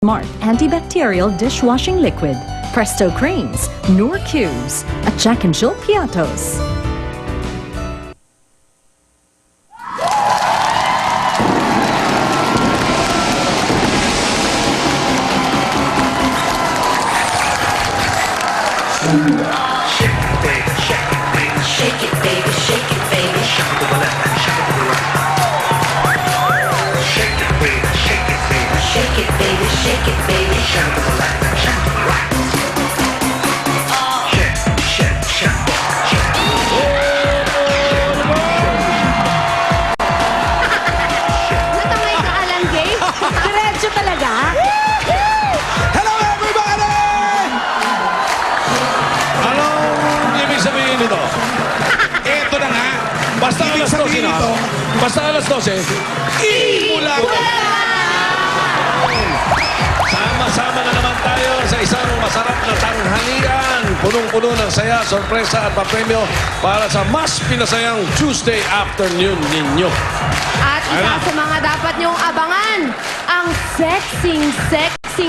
Smart antibacterial dishwashing liquid, Presto Cranes, Noor Cubes, at Jack and Jill Piatos. Natangay ka, Alan Gay? Diretso talaga? Hello everybody! Anong ibig sabihin nito? Ito na nga. Basta Ibig alas 12 sabihin na. nito, Basta alas 12. Imula! Sama-sama na naman tayo sa isang masarap na tanghalian. Punong-puno ng saya, sorpresa at papremyo para sa mas pinasayang Tuesday afternoon ninyo. At isa Ayun na. sa mga dapat niyong abangan, ang sexing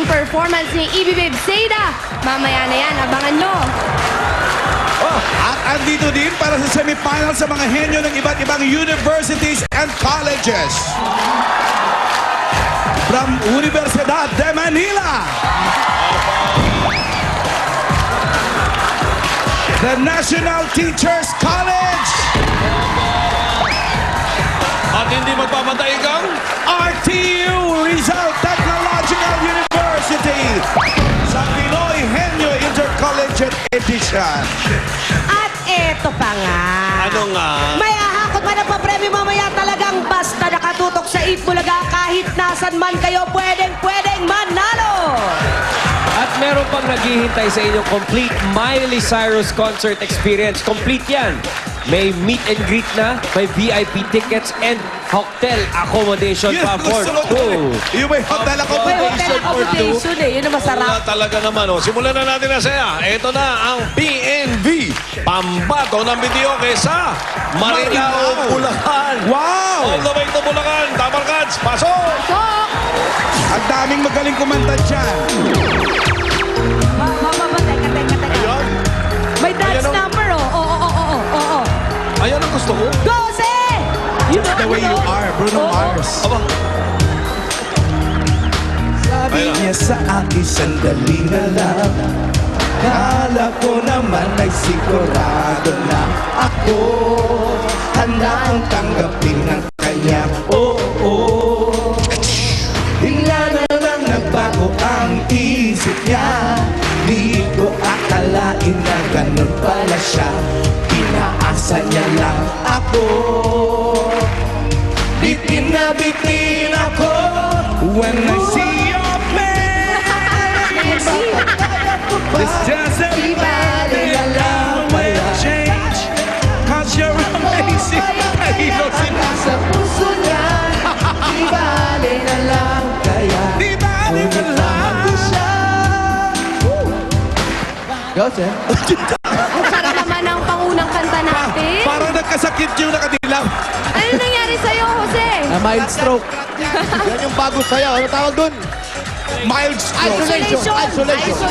performance ni Ibi Babe Seda. Mamaya na yan, abangan nyo. At andito din para sa semifinal sa mga henyo ng iba't ibang universities and colleges. From Universidad de Manila, the National Teachers College, At hindi magpapatay kang RTU Rizal Technological University, sa Pinoy Henyo Intercollegiate Edition. At eto pa nga. ano nga? May ahakot man ang papremyo mamaya, talagang basta nakatutok sa Eat Bulaga, kahit nasan man kayo, pwedeng manalo! At meron pang naghihintay sa inyong complete Miley Cyrus concert experience. Complete yan. May meet and greet na, may VIP tickets, and hotel accommodation pa for two. Yung may hotel May accommodation hotel for two. accommodation eh, yun ang masarap. Wala talaga naman. Oh. Simulan na natin na saya. Ito na ang PNV. Pambato ng video sa Marilao, Bulacan. Wow! All the way to Bulacan. Tamarkads, pasok! So, Ang daming magaling kumanta dyan. Teka. Ayan. May dance Ayan, oh. number, oh. Oo. Ayan ang gusto ko. Go, Se! Just the way you are, Bruno Mars. Aba, Sabi Ayun. niya sa akin, sandali na lang. Kala ko naman ay sigurado na ako. Handa ang tanggapin ng kanyang oo. Bigla na lang nagbago ang isip niya. Di ko akalain na ganun pala siya. Inaasa niya lang ako. Bitin na bitin ako when I see your face. This doesn't matter, allow it to change. Cause you're amazing. Kahilo sila sa puso niya. Di bale na lang kaya. Di bale na lang siya. ang sarap naman ang pangunang kanta natin. Parang nagkasakit yung nakadilaw. Ano nangyari sa'yo, Jose? Mild stroke. Yan yung bago sa'yo. Ano tawag dun? Mild stroke. Isolation.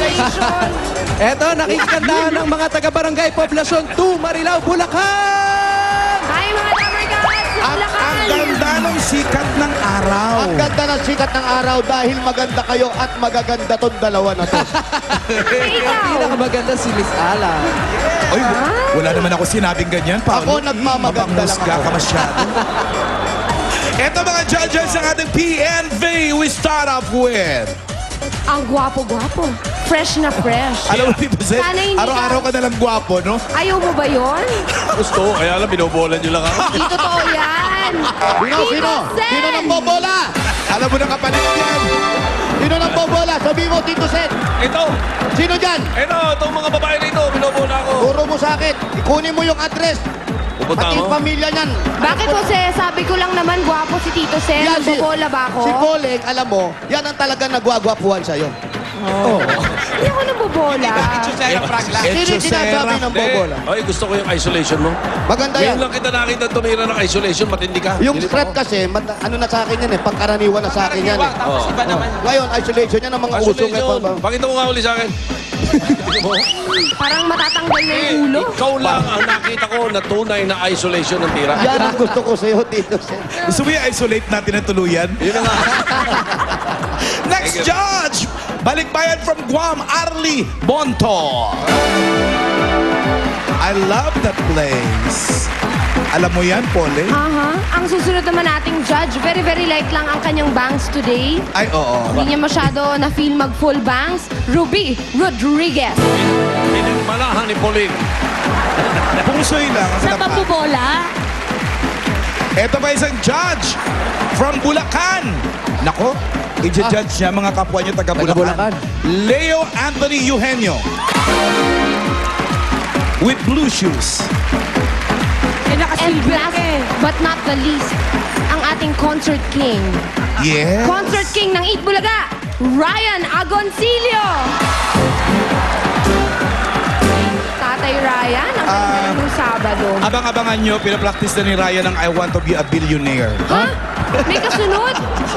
Eto, nakikikantahan ng mga taga-barangay Poblasyon 2, Marilao, Bulacan! Hi, mga Tamarkads! Ang ganda ng sikat ng araw. Ang ganda ng sikat ng araw dahil maganda kayo at magaganda tong dalawa na to. Ikaw. Pinakamaganda si Miss Ala. Oy, wala naman ako sinabing ganyan, Paolo. Ako, nagmamaganda lang Mabangusga ako. ka masyado. Ito mga judges ng ating PNV, we start off with... Ang gwapo-gwapo. Fresh na fresh. Alam mo, Tito Zed, Sana hindi ka- araw-araw ka nalang gwapo, no? Ayaw mo ba yon? Gusto, kaya lang binobolan nyo lang ako. Hindi totoo yan. Sino? Sen! Sino nang bobola? Alam mo na kapalit yan. Sino nang bobola? Sabi mo, Tito Sen. Ito, Sino dyan? itong mga babae rito, binobola ako. Turo mo sa akin. Kunin mo yung address. Pupunta Pati mo. pamilya niyan. Bakit, Jose? Sabi ko lang naman gwapo si Tito Sen. Yan, Bobola ba ako? Si Coleng, alam mo, yan ang talagang nagwagwapuhan sa'yo. Hindi ako nabobola. Sino yung sinasabi ng bobola? Oy, gusto ko yung isolation mo. Maganda yan. Ngayon lang kita nakita tumira ng isolation, matindi ka. Yung Hindi spread pa kasi, ano na sa akin yan eh, pangkaraniwan na sa akin yan eh. Ngayon, isolation yan ang mga ako. usong eh. Isolation. Pakita mo nga uli sa akin. Parang matatanggal na yung ulo. Ikaw lang ang nakita ko na tunay na isolation ng tira. Yan ang gusto ko sa'yo, Tito Sen. Gusto mo i-isolate natin ang tuluyan? Yun na nga. Next judge! Balikbayan from Guam, Arlie Bonto. I love that place. Alam mo yan, Pole? Aha. Ang susunod naman nating judge, very, very light lang ang kanyang bangs today. Ay, oo. Hindi niya masyado na-feel mag-full bangs. Ruby Rodriguez. Pinagmalahan ni Pauline. Pungsoy lang. Sa pagbubola, Ito pa isang judge from Bulacan. Nako, i-judge niya mga kapwa niyo taga Bulacan. Leo Anthony Eugenio. With blue shoes. And last but not the least, ang ating concert king. Yes. Concert king ng Eat Bulaga, Ryan Agoncillo. Tatay Ryan, ang ganda ng Sabado. Abang-abangan nyo, pinapractice na ni Ryan ng I Want to Be a Billionaire. Ha? May kasunod?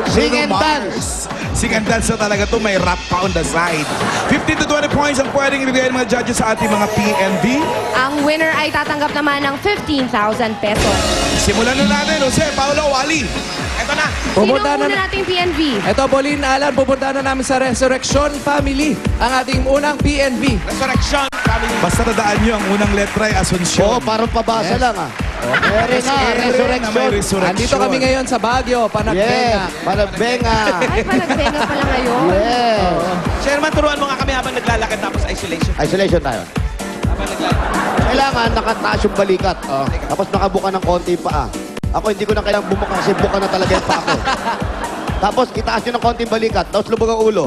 Sing and dance. Sing and dance na talaga to, may rap pa on the side. 15 to 20 points ang pwedeng ibigay ng mga judges sa ating mga PNV. Ang winner ay tatanggap naman ng 15,000 pesos. Simulan na natin, Jose, Paolo, Wally. Ito na. Sino Pupunta ang una na, nating PNV? ito, Bolin Alan, pupunta na namin sa Resurrection Family, ang ating unang PNV. Resurrection Family. Basta nadaan nyo ang unang letra ay Asuncion. Oo, parang pabasa lang ah. Meron na, May resurrection. resurrection. Andito kami ngayon sa Baguio, Panagbenga. Yes, Panagbenga. Ay, panagbenga pala ngayon. Yes. Chairman, turuan mo nga kami habang naglalakad tapos isolation. Isolation tayo. Habang naglalakad. Kailangan nakataas yung balikat. Tapos nakabuka ng konti pa. Ako hindi ko na kailangan bumuka kasi buka na talaga yung pa ako. Tapos itaas nyo ng konting balikat. Tapos lubog ang ulo.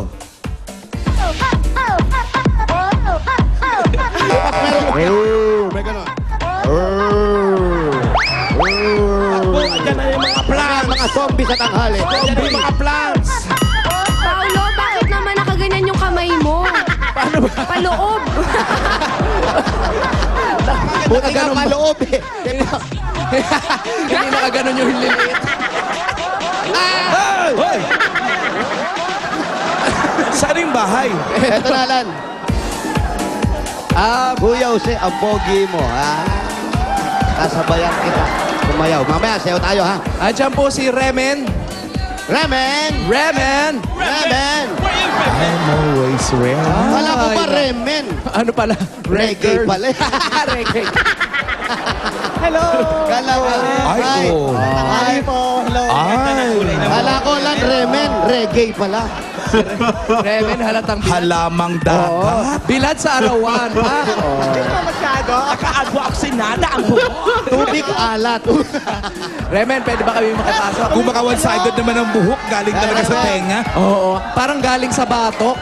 May ganon. Diyan na yung mga plants. Mga zombie sa tanghali. Diyan na yung mga plants. Paolo, bakit naman nakaganyan yung kamay mo? Paano ba? Paloob. Buti nga maloob eh. Hindi nakaganon yung liliit. Hoy! Saan yung bahay? Eto na, Alan. Kuya Jose, ang pogi mo, ha? Kasabayan kita. Kumayaw. Mamaya, sayo tayo, ha? Andiyan po si Remen. Remen! Remen! Remen! I'm always ready. Kala ko ba Ay, Remen? Ano pala? Reggae Record. pala. Reggae. Hello! Kala ko. Ay, oh. Hi po. Hello. Ay! Kala ko lang Remen. Reggae pala. Remen, halatang bilad. Halamang Oo. dagat. Bilad sa arawan, ha? Nakaagwa-oksinada ang buho. Tubig alat. Remen, pwede ba kami makapasok? Kung maka one-sided naman ang buhok, galing talaga sa tenga. Oo. Parang galing sa batok.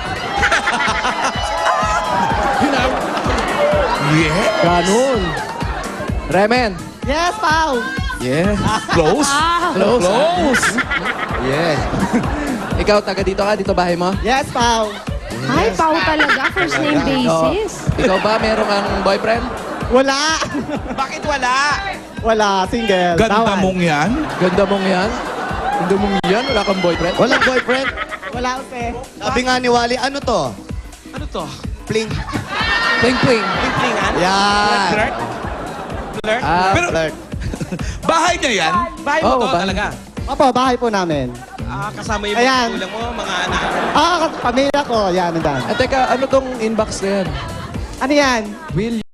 Yeah. Ganun. Remen. Yes, Pao. Yeah. Close. Close. Close. Yeah. Ikaw, taga dito ka? Dito bahay mo? Yes, Pao. Ay, Pao talaga. First name basis. Ikaw ba, meron kang boyfriend? Wala. Bakit wala? Wala, single. Ganda mong yan. Ganda mong yan? Ganda mong yan? Wala kang boyfriend? Walang boyfriend. Wala, Upe. Sabi nga ni Wally, ano to? Ano to? Pling. Pling-pling. Pingplingan? Yan. Flirt? Flirt? Pero Flirt. bahay niya yan. Bahay mo Oo, to bahay. talaga? Opo, bahay po namin. Kasama yung Ayan. mga kulang mo, mga anak. Pamilya ko. Yan, nandan. Teka, ano tong inbox na yan? Ano yan? Will